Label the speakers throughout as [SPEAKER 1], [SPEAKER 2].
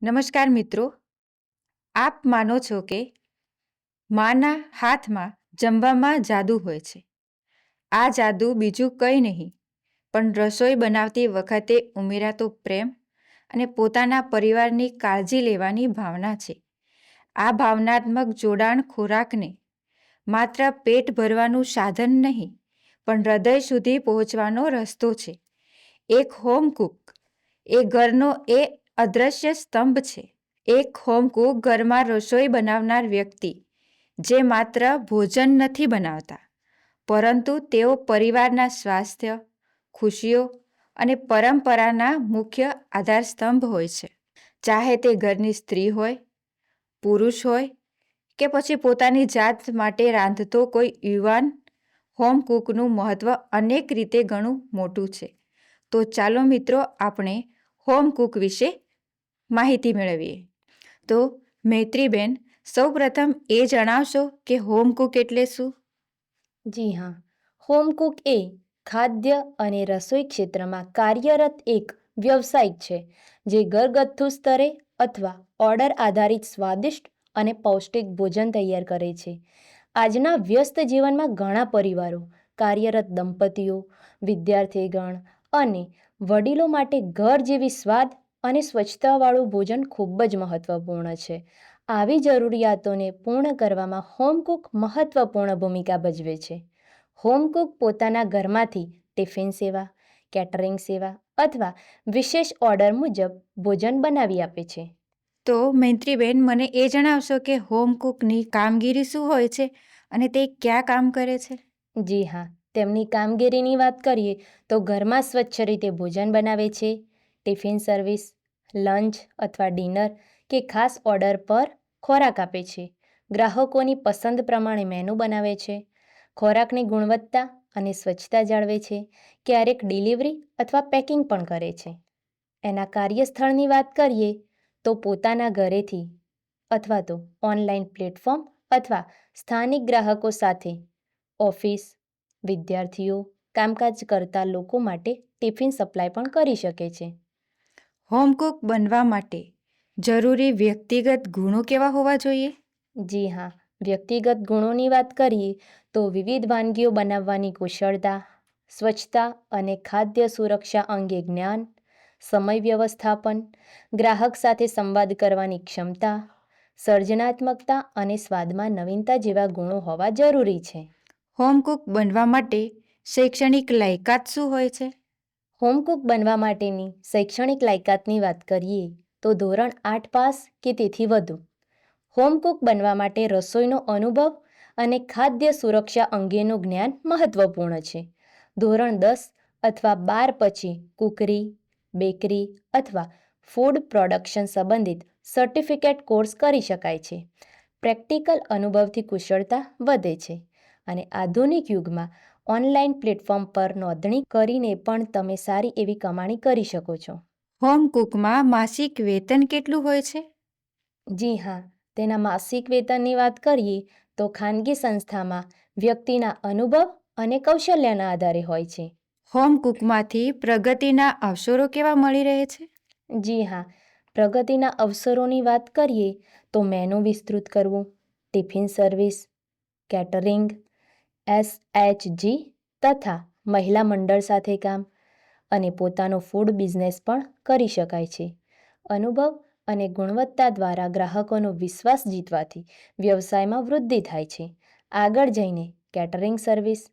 [SPEAKER 1] નમસ્કાર મિત્રો, આપ માનો છો કે માના હાથમાં જમવામાં જાદુ હોય છે. આ જાદુ બીજું કંઈ નહીં પણ રસોઈ બનાવતી વખતે ઉમેરાતો પ્રેમ અને પોતાના પરિવારની કાળજી લેવાની ભાવના છે. આ ભાવનાત્મક જોડાણ ખોરાકને માત્ર પેટ ભરવાનું સાધન નહીં પણ હૃદય સુધી પહોંચવાનો રસ્તો છે. એક હોમ કુક એ ઘરનો એ અદ્રશ્ય સ્તંભ છે. એક હોમ કુક ઘરમાં રસોઈ બનાવનાર વ્યક્તિ જે માત્ર ભોજન નથી બનાવતા પરંતુ તેઓ પરિવારના સ્વાસ્થ્ય, ખુશીઓ અને પરંપરાના મુખ્ય આધારસ્તંભ હોય છે. ચાહે તે ઘરની સ્ત્રી હોય, પુરુષ હોય કે પછી પોતાની જાત માટે રાંધતો કોઈ યુવાન, હોમ કુકનું મહત્ત્વ અનેક રીતે ઘણું મોટું છે. તો ચાલો મિત્રો આપણે હોમ કુક વિશે માહિતી મેળવીએ. તો મૈત્રીબેન, સૌપ્રથમ એ જણાવશો કે હોમ કુક એટલે શું?
[SPEAKER 2] જી હા, હોમ કુક એ ખાદ્ય અને રસોઈ ક્ષેત્રમાં કાર્યરત એક વ્યવસાયિક છે જે ઘરગથ્થુ સ્તરે અથવા ઓર્ડર આધારિત સ્વાદિષ્ટ અને પૌષ્ટિક ભોજન તૈયાર કરે છે. આજના વ્યસ્ત જીવનમાં ઘણા પરિવારો, કાર્યરત દંપતીઓ, વિદ્યાર્થીગણ અને વડીલો માટે ઘર જેવી સ્વાદ અને સ્વચ્છતાવાળું ભોજન ખૂબ જ મહત્વપૂર્ણ છે. આવી જરૂરિયાતોને પૂર્ણ કરવામાં હોમ કુક મહત્વપૂર્ણ ભૂમિકા ભજવે છે. હોમ કુક પોતાના ઘરમાંથી ટિફિન સેવા, કેટરિંગ સેવા અથવા વિશેષ ઓર્ડર મુજબ ભોજન બનાવી આપે છે.
[SPEAKER 1] તો મૈત્રીબેન, મને એ જણાવશો કે હોમ કુકની કામગીરી શું હોય છે અને તે ક્યાં કામ કરે છે?
[SPEAKER 2] જી હા, તેમની કામગીરીની વાત કરીએ તો ઘરમાં સ્વચ્છ રીતે ભોજન બનાવે છે, ટિફિન સર્વિસ, લંચ અથવા ડિનર કે ખાસ ઓર્ડર પર ખોરાક આપે છે, ગ્રાહકોની પસંદ પ્રમાણે મેનુ બનાવે છે, ખોરાકની ગુણવત્તા અને સ્વચ્છતા જાળવે છે, ક્યારેક ડિલિવરી અથવા પેકિંગ પણ કરે છે. એના કાર્યસ્થળની વાત કરીએ તો પોતાના ઘરેથી અથવા તો ઓનલાઈન પ્લેટફોર્મ અથવા સ્થાનિક ગ્રાહકો સાથે, ઓફિસ, વિદ્યાર્થીઓ, કામકાજ કરતા લોકો માટે ટિફિન સપ્લાય પણ કરી શકે છે.
[SPEAKER 1] હોમ કુક બનવા માટે જરૂરી વ્યક્તિગત ગુણો કેવા હોવા જોઈએ?
[SPEAKER 2] જી હા, વ્યક્તિગત ગુણોની વાત કરીએ તો વિવિધ વાનગીઓ બનાવવાની કુશળતા, સ્વચ્છતા અને ખાદ્ય સુરક્ષા અંગે જ્ઞાન, સમય વ્યવસ્થાપન, ગ્રાહક સાથે સંવાદ કરવાની ક્ષમતા, સર્જનાત્મકતા અને સ્વાદમાં નવીનતા જેવા ગુણો હોવા જરૂરી છે.
[SPEAKER 1] હોમ કુક બનવા માટે શૈક્ષણિક લાયકાત શું હોય છે?
[SPEAKER 2] હોમ કુક બનવા માટેની શૈક્ષણિક લાયકાતની વાત કરીએ તો ધોરણ 8 પાસ કે તેથી વધુ. હોમ કુક બનવા માટે રસોઈનો અનુભવ અને ખાદ્ય સુરક્ષા અંગેનું જ્ઞાન મહત્વપૂર્ણ છે. ધોરણ 10 અથવા 12 પછી કુકરી, બેકરી અથવા ફૂડ પ્રોડક્શન સંબંધિત સર્ટિફિકેટ કોર્સ કરી શકાય છે. પ્રેક્ટિકલ અનુભવથી કુશળતા વધે છે અને આધુનિક યુગમાં ઓનલાઈન પ્લેટફોર્મ પર નોંધણી કરીને પણ તમે સારી એવી કમાણી કરી શકો છો.
[SPEAKER 1] હોમ કુકમાં માસિક વેતન કેટલું હોય છે?
[SPEAKER 2] જી હા, તેના માસિક વેતનની વાત કરીએ તો ખાનગી સંસ્થામાં વ્યક્તિના અનુભવ અને કૌશલ્યના આધારે હોય છે.
[SPEAKER 1] હોમ કુકમાંથી પ્રગતિના અવસરો કેવા મળી રહે છે?
[SPEAKER 2] જી હા, પ્રગતિના અવસરોની વાત કરીએ તો મેનુ વિસ્તૃત કરવું, ટિફિન સર્વિસ, કેટરિંગ, SHG તથા મહિલા મંડળ સાથે કામ અને પોતાનો ફૂડ બિઝનેસ પણ કરી શકાય છે. અનુભવ અને ગુણવત્તા દ્વારા ગ્રાહકોનો વિશ્વાસ જીતવાથી વ્યવસાયમાં વૃદ્ધિ થાય છે. આગળ જઈને કેટરિંગ સર્વિસ,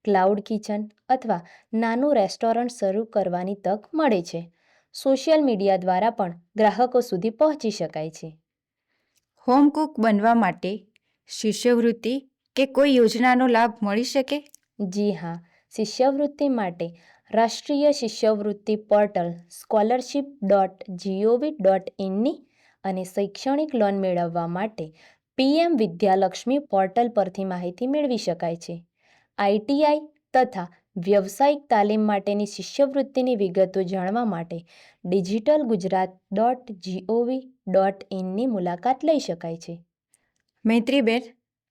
[SPEAKER 2] ક્લાઉડ કિચન અથવા નાનું રેસ્ટોરન્ટ શરૂ કરવાની તક મળે છે. સોશિયલ મીડિયા દ્વારા પણ ગ્રાહકો સુધી પહોંચી શકાય છે.
[SPEAKER 1] હોમ કુક બનવા માટે શિષ્યવૃત્તિ કે કોઈ યોજનાનો લાભ મળી શકે?
[SPEAKER 2] જી હા, શિષ્યવૃત્તિ માટે રાષ્ટ્રીય શિષ્યવૃત્તિ પોર્ટલ scholarship.gov.inની અને શૈક્ષણિક લોન મેળવવા માટે PM વિદ્યાલક્ષ્મી પોર્ટલ પરથી માહિતી મેળવી શકાય છે. ITI તથા વ્યવસાયિક તાલીમ માટેની શિષ્યવૃત્તિની વિગતો જાણવા માટે digitalgujarat.gov.inની મુલાકાત લઈ શકાય છે.
[SPEAKER 1] મૈત્રીબેન,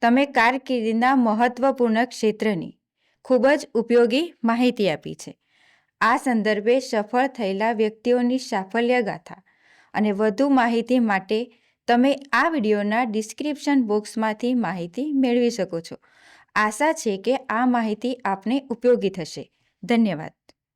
[SPEAKER 1] તમે કારકિર્દીના મહત્વપૂર્ણ ક્ષેત્રની ખૂબ જ ઉપયોગી માહિતી આપી છે. આ સંદર્ભે સફળ થયેલા વ્યક્તિઓની સાફલ્ય ગાથા અને વધુ માહિતી માટે તમે આ વિડીયોના ડિસ્ક્રિપ્શન બોક્સમાંથી માહિતી મેળવી શકો છો. આશા છે કે આ માહિતી આપને ઉપયોગી થશે. ધન્યવાદ.